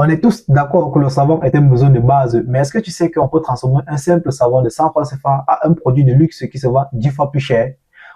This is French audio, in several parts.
On est tous d'accord que le savon est un besoin de base, mais est-ce que tu sais qu'on peut transformer un simple savon de 100 francs CFA à un produit de luxe qui se vend 10 fois plus cher?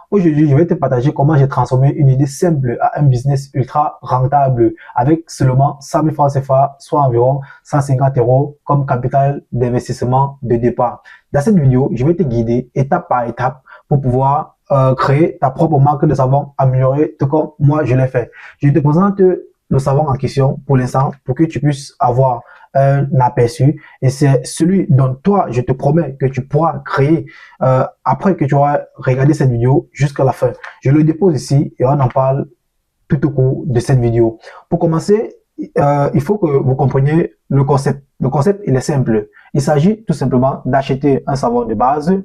Aujourd'hui, je vais te partager comment j'ai transformé une idée simple à un business ultra rentable avec seulement 100 000 francs CFA, soit environ 150 euros comme capital d'investissement de départ. Dans cette vidéo, je vais te guider étape par étape pour pouvoir créer ta propre marque de savon améliorée, tout comme moi je l'ai fait. Je te présente le savon en question pour l'instant pour que tu puisses avoir un aperçu, et c'est celui dont toi je te promets que tu pourras créer après que tu auras regardé cette vidéo jusqu'à la fin. Je le dépose ici et on en parle tout au cours de cette vidéo. Pour commencer, il faut que vous compreniez le concept. Le concept, il est simple. Il s'agit tout simplement d'acheter un savon de base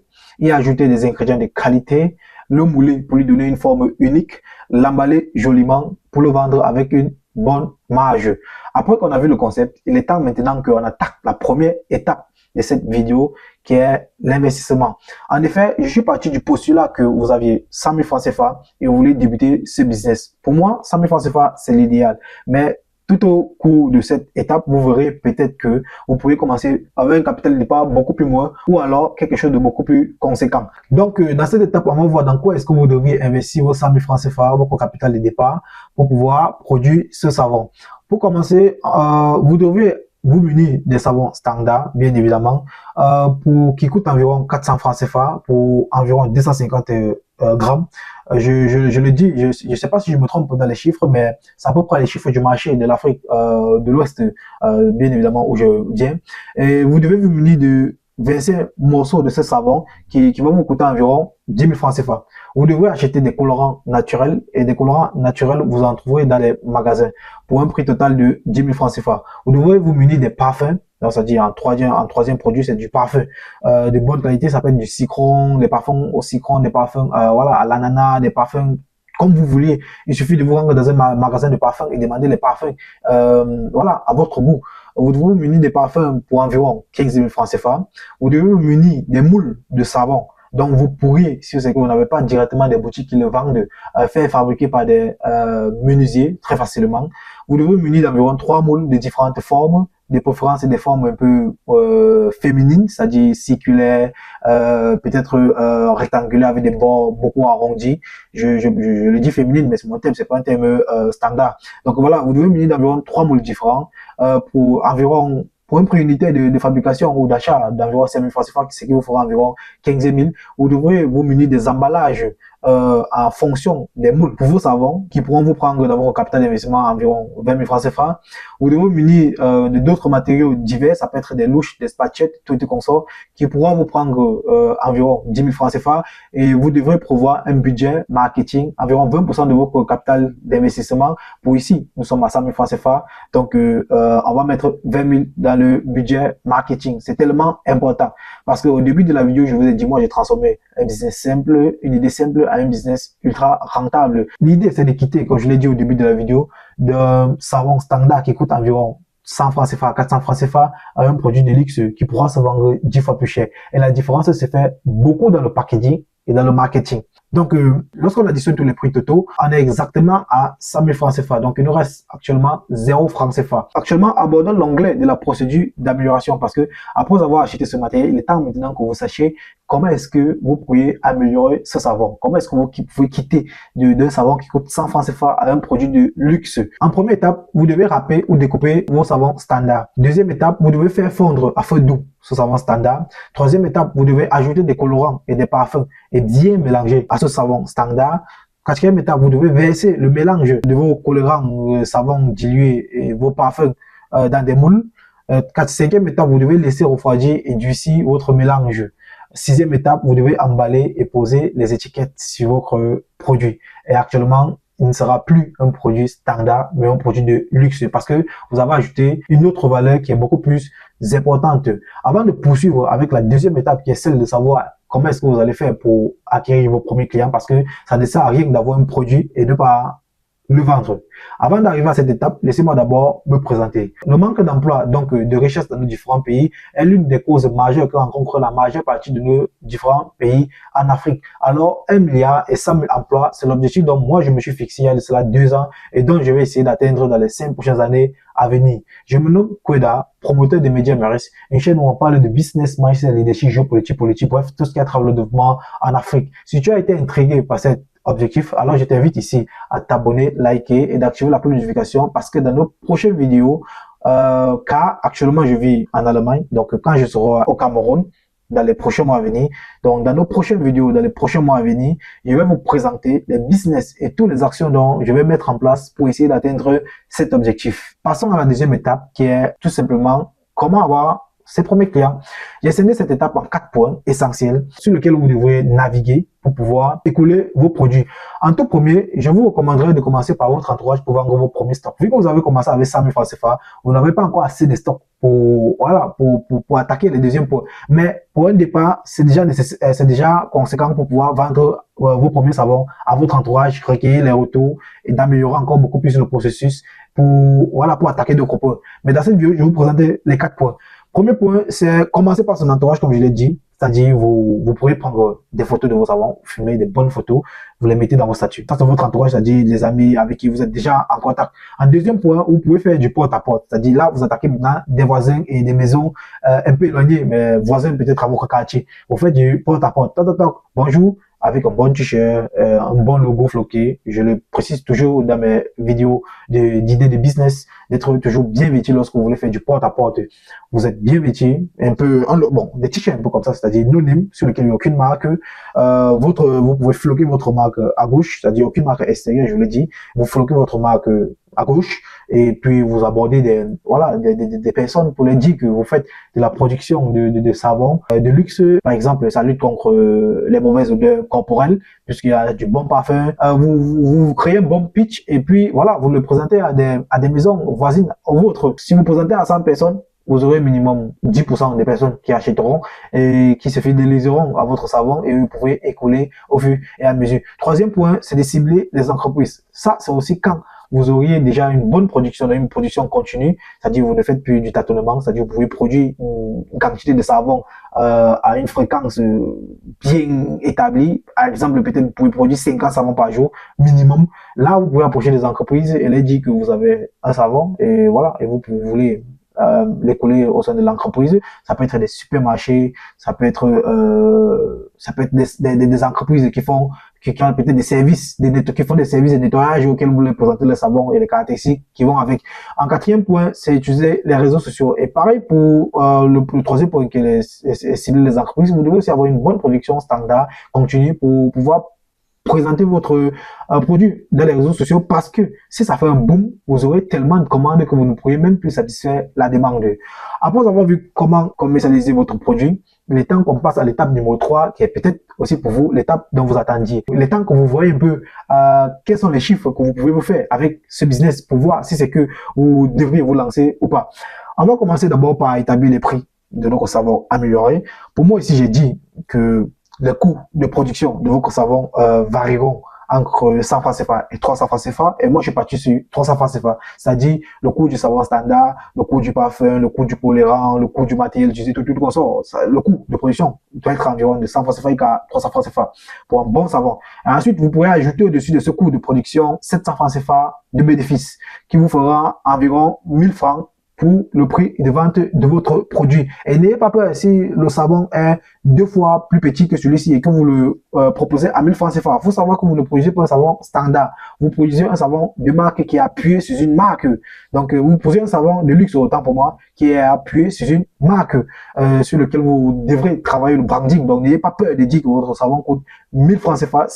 et ajouter des ingrédients de qualité, le mouler pour lui donner une forme unique, l'emballer joliment pour le vendre avec une bonne marge. Après qu'on a vu le concept, il est temps maintenant qu'on attaque la première étape de cette vidéo qui est l'investissement. En effet, je suis parti du postulat que vous aviez 100 000 francs CFA et vous voulez débuter ce business. Pour moi, 100 000 francs CFA, c'est l'idéal. Mais tout au cours de cette étape, vous verrez peut-être que vous pouvez commencer avec un capital de départ beaucoup plus moins ou alors quelque chose de beaucoup plus conséquent. Donc, dans cette étape, on va voir dans quoi est-ce que vous devriez investir vos 100 000 francs CFA, votre capital de départ, pour pouvoir produire ce savon. Pour commencer, vous devez vous munir des savons standards, bien évidemment, qui coûtent environ 400 francs CFA pour environ 250 grammes. Je le dis, je sais pas si je me trompe dans les chiffres, mais c'est à peu près les chiffres du marché de l'Afrique de l'Ouest, bien évidemment, où je viens. Et vous devez vous munir de 25 morceaux de ce savon qui vont vous coûter environ 10 000 francs CFA. Vous devrez acheter des colorants naturels, et des colorants naturels, vous en trouverez dans les magasins pour un prix total de 10 000 francs CFA. Vous devrez vous munir des parfums. Donc, c'est-à-dire en troisième produit, c'est du parfum de bonne qualité. Ça peut être du citron, des parfums au citron, des parfums voilà, à l'ananas, des parfums comme vous voulez. Il suffit de vous rendre dans un magasin de parfums et demander les parfums voilà, à votre goût. Vous devez vous munir des parfums pour environ 15 000 francs CFA. Vous devez vous munir des moules de savon. Donc, vous pourriez, si c'est que vous n'avez pas directement des boutiques qui le vendent, faire fabriquer par des menuisiers très facilement. Vous devez vous munir d'environ 3 moules de différentes formes, des préférences et des formes un peu féminines, c'est-à-dire circulaires, peut-être rectangulaires avec des bords beaucoup arrondis. Je le dis féminine, mais c'est mon terme, c'est pas un terme standard. Donc voilà, vous devez munir d'environ 3 moules différents pour environ pour une prix unité de fabrication ou d'achat d'environ 5 000 francs CFA, ce qui vous fera environ 15 000, vous devrez vous munir des emballages en fonction des moules pour vos savons qui pourront vous prendre d'abord au capital d'investissement environ 20 000 francs CFA. Vous devez vous munir de d'autres matériaux divers, ça peut être des louches, des spatchettes, tout et consort, qui pourront vous prendre environ 10 000 francs CFA, et vous devrez prévoir un budget marketing, environ 20% de votre capital d'investissement. Pour ici, nous sommes à 100 000 francs CFA, donc on va mettre 20 000 dans le budget marketing. C'est tellement important parce qu'au début de la vidéo, je vous ai dit, moi, j'ai transformé un business simple, une idée simple à un business ultra rentable. L'idée, c'est de quitter, comme je l'ai dit au début de la vidéo, d'un savon standard qui coûte environ 100 francs CFA, 400 francs CFA à un produit de luxe qui pourra se vendre 10 fois plus cher. Et la différence se fait beaucoup dans le packaging et dans le marketing. Donc, lorsqu'on additionne tous les prix totaux, on est exactement à 100 000 francs CFA. Donc, il nous reste actuellement 0 francs CFA. Actuellement, abordons l'onglet de la procédure d'amélioration parce que après avoir acheté ce matériel, il est temps maintenant que vous sachiez comment est-ce que vous pourriez améliorer ce savon. Comment est-ce que vous pouvez quitter d'un savon qui coûte 100 francs CFA à un produit de luxe. En première étape, vous devez râper ou découper vos savons standards. Deuxième étape, vous devez faire fondre à feu doux ce savon standard. Troisième étape, vous devez ajouter des colorants et des parfums et bien mélanger à ce savon standard. Quatrième étape, vous devez verser le mélange de vos colorants, savons dilués et vos parfums dans des moules. Cinquième étape, vous devez laisser refroidir et durcir votre mélange. Sixième étape, vous devez emballer et poser les étiquettes sur votre produit. Et actuellement, il ne sera plus un produit standard, mais un produit de luxe parce que vous avez ajouté une autre valeur qui est beaucoup plus importante. Avant de poursuivre avec la deuxième étape qui est celle de savoir comment est-ce que vous allez faire pour acquérir vos premiers clients, parce que ça ne sert à rien d'avoir un produit et de pas le vendre. Avant d'arriver à cette étape, laissez-moi d'abord me présenter. Le manque d'emploi, donc de richesse dans nos différents pays, est l'une des causes majeures que rencontre la majeure partie de nos différents pays en Afrique. Alors, 1 milliard et 100 000 emplois, c'est l'objectif dont moi je me suis fixé il y a de cela 2 ans et dont je vais essayer d'atteindre dans les 5 prochaines années à venir. Je me nomme Kweda, promoteur de Média Meris, une chaîne où on parle de business, mindset, leadership, géopolitique, politique, bref, tout ce qui a travers le développement en Afrique. Si tu as été intrigué par cet objectif, alors je t'invite ici à t'abonner, liker et d'activer la cloche de notification parce que dans nos prochaines vidéos, car actuellement je vis en Allemagne, donc quand je serai au Cameroun, dans les prochains mois à venir. Donc, dans nos prochaines vidéos, dans les prochains mois à venir, je vais vous présenter les business et toutes les actions dont je vais mettre en place pour essayer d'atteindre cet objectif. Passons à la deuxième étape qui est tout simplement comment avoir ses premiers clients. J'ai scindé cette étape en 4 points essentiels sur lesquels vous devrez naviguer pour pouvoir écouler vos produits. En tout premier, je vous recommanderais de commencer par votre entourage pour vendre vos premiers stocks. Vu que vous avez commencé avec 100 000 francs CFA, vous n'avez pas encore assez de stocks pour, voilà, pour attaquer les deuxièmes points. Mais pour un départ, c'est déjà conséquent pour pouvoir vendre vos premiers savons à votre entourage, recueillir les retours et d'améliorer encore beaucoup plus le processus pour, voilà, pour attaquer d'autres points. Mais dans cette vidéo, je vais vous présenter les 4 points. Premier point, c'est commencer par son entourage, comme je l'ai dit. C'est-à-dire, vous pourrez prendre des photos de vos savons, filmer des bonnes photos, vous les mettez dans vos statuts. Ça, c'est votre entourage, c'est-à-dire les amis avec qui vous êtes déjà en contact. En deuxième point, vous pouvez faire du porte-à-porte. C'est-à-dire, là, vous attaquez maintenant des voisins et des maisons un peu éloignées, mais voisins peut-être à votre quartier. Vous faites du porte-à-porte. Toc, toc, toc. Bonjour. Avec un bon t-shirt, un bon logo floqué. Je le précise toujours dans mes vidéos d'idées de business, d'être toujours bien vêtu lorsque vous voulez faire du porte-à-porte. Vous êtes bien vêtu, un peu, bon, des t-shirts un peu comme ça, c'est-à-dire anonyme, sur lesquels il n'y a aucune marque. Vous pouvez floquer votre marque à gauche, c'est-à-dire aucune marque extérieure, je le dis. Vous floquez votre marque à gauche et puis vous abordez des personnes pour leur dire que vous faites de la production de savon de luxe. Par exemple, ça lutte contre les mauvaises odeurs corporelles puisqu'il y a du bon parfum. Vous créez un bon pitch et puis voilà, vous le présentez à des maisons voisines aux vôtres. Si vous présentez à 100 personnes, vous aurez minimum 10% des personnes qui achèteront et qui se fidéliseront à votre savon et vous pouvez écouler au fur et à mesure. Troisième point, c'est de cibler les entreprises. Ça, c'est aussi quand vous auriez déjà une bonne production, une production continue, c'est-à-dire vous ne faites plus du tâtonnement, c'est-à-dire vous pouvez produire une quantité de savon à une fréquence bien établie. Par exemple, peut-être vous pouvez produire 50 savons par jour minimum. Là, vous pouvez approcher des entreprises et leur dire que vous avez un savon et voilà, et vous voulez l'écouler au sein de l'entreprise. Ça peut être des supermarchés, ça peut être des entreprises qui ont peut-être des services, qui font des services de nettoyage auxquels vous voulez présenter le savon et les caractéristiques qui vont avec. En quatrième point, c'est utiliser les réseaux sociaux. Et pareil pour le troisième point qui est cibler les entreprises, vous devez aussi avoir une bonne production standard, continue pour pouvoir présenter votre produit dans les réseaux sociaux parce que si ça fait un boom, vous aurez tellement de commandes que vous ne pourrez même plus satisfaire la demande. Après avoir vu comment commercialiser votre produit, il est temps qu'on passe à l'étape numéro 3 qui est peut-être aussi pour vous l'étape dont vous attendiez. Il est temps que vous voyez un peu quels sont les chiffres que vous pouvez vous faire avec ce business pour voir si c'est que vous devriez vous lancer ou pas. On va commencer d'abord par établir les prix de notre savon amélioré. Pour moi ici, j'ai dit que les coûts de production de votre savon varieront entre 100 francs CFA et 300 francs CFA. Et moi, je suis parti sur 300 francs CFA. C'est-à-dire le coût du savon standard, le coût du parfum, le coût du colorant, le coût du matériel utilisé, tout comme ça. Le coût de production doit être environ de 100 francs CFA à 300 francs CFA pour un bon savon. Et ensuite, vous pourrez ajouter au-dessus de ce coût de production 700 francs CFA de bénéfice qui vous fera environ 1000 francs pour le prix de vente de votre produit. Et n'ayez pas peur si le savon est 2 fois plus petit que celui-ci et que vous le proposez à 1000 francs CFA. Il faut savoir que vous ne produisez pas un savon standard. Vous produisez un savon de marque qui est appuyé sur une marque. Donc, vous produisez un savon de luxe, autant pour moi, qui est appuyé sur une marque sur lequel vous devrez travailler le branding. Donc, n'ayez pas peur de dire que votre savon coûte 1000 francs CFA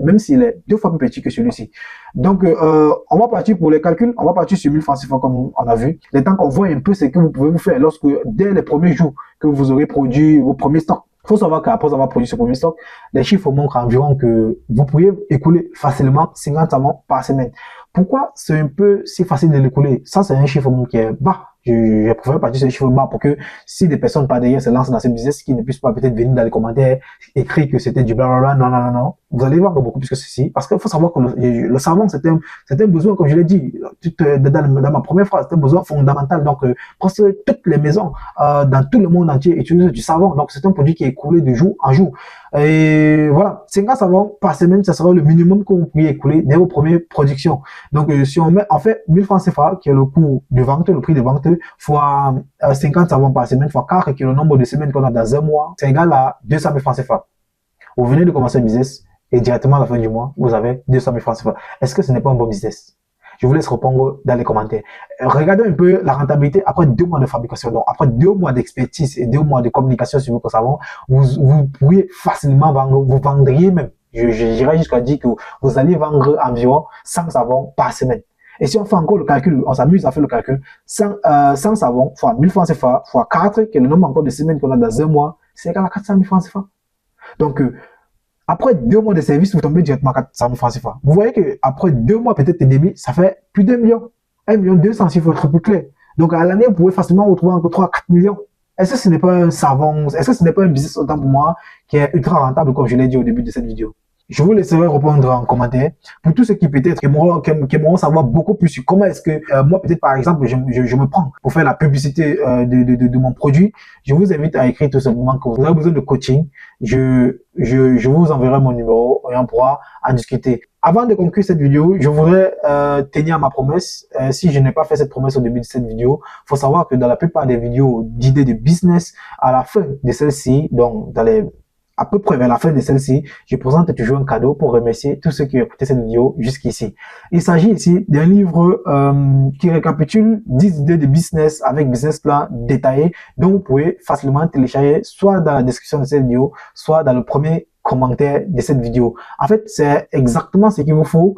même s'il est 2 fois plus petit que celui-ci. Donc, on va partir pour les calculs. On va partir sur 1000 francs CFA comme on a vu. Le temps qu'on voit un peu ce que vous pouvez vous faire lorsque, dès les premiers jours que vous aurez produit vos premiers stocks. Il faut savoir qu'après avoir produit ce premier stock, les chiffres montrent environ que vous pourriez écouler facilement 50 savons par semaine. Pourquoi c'est un peu si facile de l'écouler? Ça, c'est un chiffre qui est bas Je préfère partir sur les chiffres bas pour que si des personnes par derrière se lancent dans ce business, qui ne puissent pas peut-être venir dans les commentaires, écrire que c'était du blablabla. Non, non, non, non. Vous allez vendre beaucoup plus que ceci. Parce qu'il faut savoir que le savon, c'est un besoin, comme je l'ai dit, dans ma première phrase, c'est un besoin fondamental. Donc, presque toutes les maisons, dans tout le monde entier utilisent du savon. Donc, c'est un produit qui est écoulé de jour en jour. Et voilà, 50 savons par semaine, ça sera le minimum que vous pourriez écouler dès vos premières productions. Donc, si on met, en fait, 1000 francs CFA, qui est le coût de vente, le prix de vente, fois 50 savons par semaine, fois 4, qui est le nombre de semaines qu'on a dans un mois, c'est égal à 200 000 francs CFA. Vous venez de commencer un business et directement à la fin du mois, vous avez 200 000 francs CFA. Est-ce que ce n'est pas un bon business? Je vous laisse répondre dans les commentaires. Regardez un peu la rentabilité après 2 mois de fabrication. Donc, après 2 mois d'expertise et 2 mois de communication sur votre savon, vous pourriez facilement vendre, vous vendriez même. J'irais jusqu'à dire que vous allez vendre environ 100 savons par semaine. Et si on fait encore le calcul, on s'amuse à faire le calcul, 100 savons fois 1000 francs CFA fois 4, qui est le nombre encore de semaines qu'on a dans un mois, c'est égal à 400 000 francs CFA. Donc, après 2 mois de service, vous tombez directement à 400 000 francs CFA. Vous voyez que après 2 mois peut-être et demi, ça fait plus d'1 million. 1 million 200 s'il faut être plus clair. Donc à l'année, vous pouvez facilement retrouver entre 3 à 4 millions. Est-ce que ce n'est pas un savon, est-ce que ce n'est pas un business autant pour moi qui est ultra rentable comme je l'ai dit au début de cette vidéo? Je vous laisserai répondre en commentaire. Pour tous ceux qui peut-être aimeront savoir beaucoup plus sur comment est-ce que moi peut-être par exemple je me prends pour faire la publicité de mon produit, je vous invite à écrire tout simplement que vous avez besoin de coaching. Je vous enverrai mon numéro et on pourra en discuter. Avant de conclure cette vidéo, je voudrais tenir ma promesse. Si je n'ai pas fait cette promesse au début de cette vidéo, faut savoir que dans la plupart des vidéos d'idées de business, à la fin de celle-ci, donc à peu près vers la fin de celle-ci, je présente toujours un cadeau pour remercier tous ceux qui ont écouté cette vidéo jusqu'ici. Il s'agit ici d'un livre qui récapitule 10 idées de business avec business plan détaillé dont vous pouvez facilement télécharger soit dans la description de cette vidéo, soit dans le premier commentaire de cette vidéo. En fait, c'est exactement ce qu'il vous faut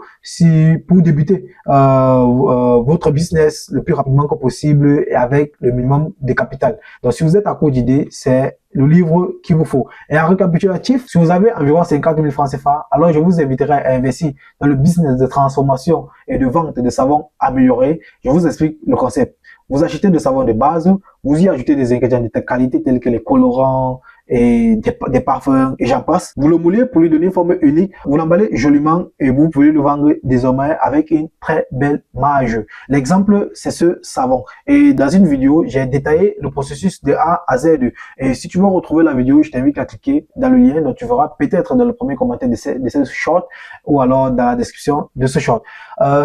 pour débuter votre business le plus rapidement que possible et avec le minimum de capital. Donc, si vous êtes à court d'idées, c'est le livre qu'il vous faut. Et en récapitulatif, si vous avez environ 50 000 francs CFA, alors je vous inviterai à investir dans le business de transformation et de vente de savons améliorés. Je vous explique le concept. Vous achetez des savons de base, vous y ajoutez des ingrédients de qualité tels que les colorants et des parfums et j'en passe. Vous le moulez pour lui donner une forme unique. Vous l'emballez joliment et vous pouvez le vendre désormais avec une très belle marge. L'exemple, c'est ce savon. Et dans une vidéo, j'ai détaillé le processus de A à Z. Et si tu veux retrouver la vidéo, je t'invite à cliquer dans le lien dont tu verras peut-être dans le premier commentaire de ce short ou alors dans la description de ce short.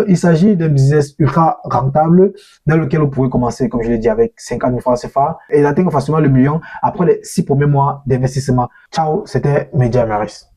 Il s'agit d'un business ultra rentable dans lequel vous pouvez commencer, comme je l'ai dit, avec 50 000 francs CFA et d'atteindre facilement le million après les 6 premiers mois d'investissement. Ciao, c'était Media Maris.